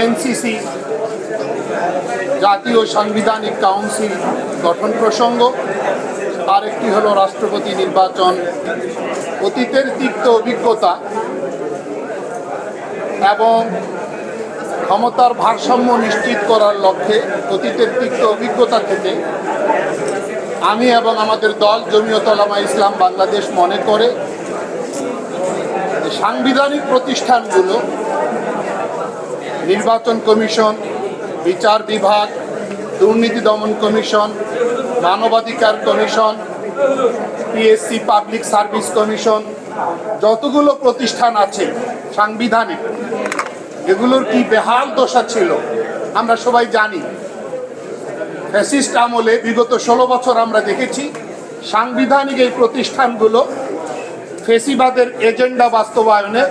NCC জাতীয় সাংবিধানিক council গঠন প্রসঙ্গ, আরেকটি হলো রাষ্ট্রপতি নির্বাচন। অতীতের তিক্ত অভিজ্ঞতা এবং ক্ষমতার ভারসাম্য নিশ্চিত করার লক্ষ্যে অতীতের তিক্ত অভিজ্ঞতা থেকে আমি এবং আমাদের দল জমিয়ত উলামা ইসলাম বাংলাদেশ মনে করে সাংবিধানিক প্রতিষ্ঠানগুলো, নির্বাচন কমিশন, বিচার বিভাগ, দুর্নীতি দমন কমিশন, মানবাধিকার commission, PSC public service commission, যতগুলো প্রতিষ্ঠান আছে সাংবিধানিক, এগুলোর কি বেহাল দশা ছিল আমরা সবাই জানি। ফ্যাসিস্ট আমলে বিগত 16 বছর আমরা দেখেছি সাংবিধানিক এই প্রতিষ্ঠানগুলো ফেসিবাদের এজেন্ডা বাস্তবায়নে,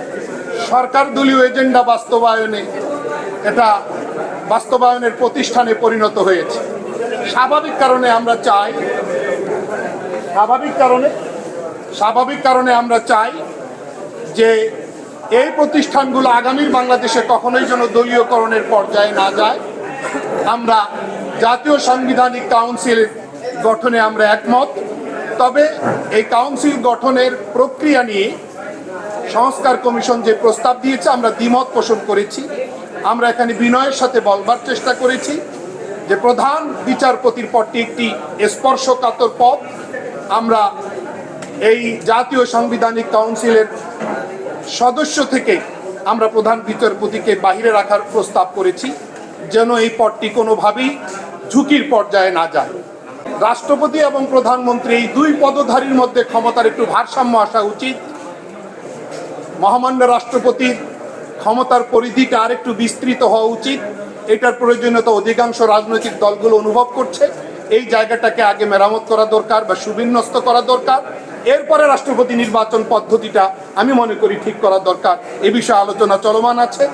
সরকার দলীয় এজেন্ডা বাস্তবায়নে, এটা বাস্তবায়নের প্রতিষ্ঠানে পরিণত হয়েছে। স্বাভাবিক কারণে আমরা চাই যে এই প্রতিষ্ঠানগুলো আগামীর বাংলাদেশে কখনোই যেন দলীয়করণের পর্যায়ে না যায়। আমরা জাতীয় সাংবিধানিক কাউন্সিল গঠনে আমরা একমত। তবে এই কাউন্সিল গঠনের প্রক্রিয়া নিয়ে সংস্কার কমিশন যে প্রস্তাব দিয়েছে আমরা দ্বিমত পোষণ করেছি। আমরা এখানে বিনয়ের সাথে বলবার চেষ্টা করেছি যে প্রধান বিচারপতির পদটি একটি স্পর্শকাতর পদ। আমরা এই জাতীয় সাংবিধানিক কাউন্সিলের সদস্য থেকে আমরা প্রধান বিচারপতিকে বাহিরে রাখার প্রস্তাব করেছি, যেন এই পদটি কোনোভাবেই ঝুঁকির পর্যায়ে না যায়। রাষ্ট্রপতি এবং প্রধানমন্ত্রী এই দুই পদধারীর মধ্যে ক্ষমতার একটু ভারসাম্য আসা উচিত। মহামান্য রাষ্ট্রপতির ক্ষমতার পরিধিটা আরেকটু বিস্তৃত হওয়া উচিত। এটার প্রয়োজনীয়তা অধিকাংশ রাজনৈতিক দলগুলো অনুভব করছে। এই জায়গাটাকে আগে মেরামত করা দরকার বা সুবিন্যস্ত করা দরকার। এরপরে রাষ্ট্রপতি নির্বাচন পদ্ধতিটা আমি মনে করি ঠিক করা দরকার। এ বিষয়ে আলোচনা চলমান আছে।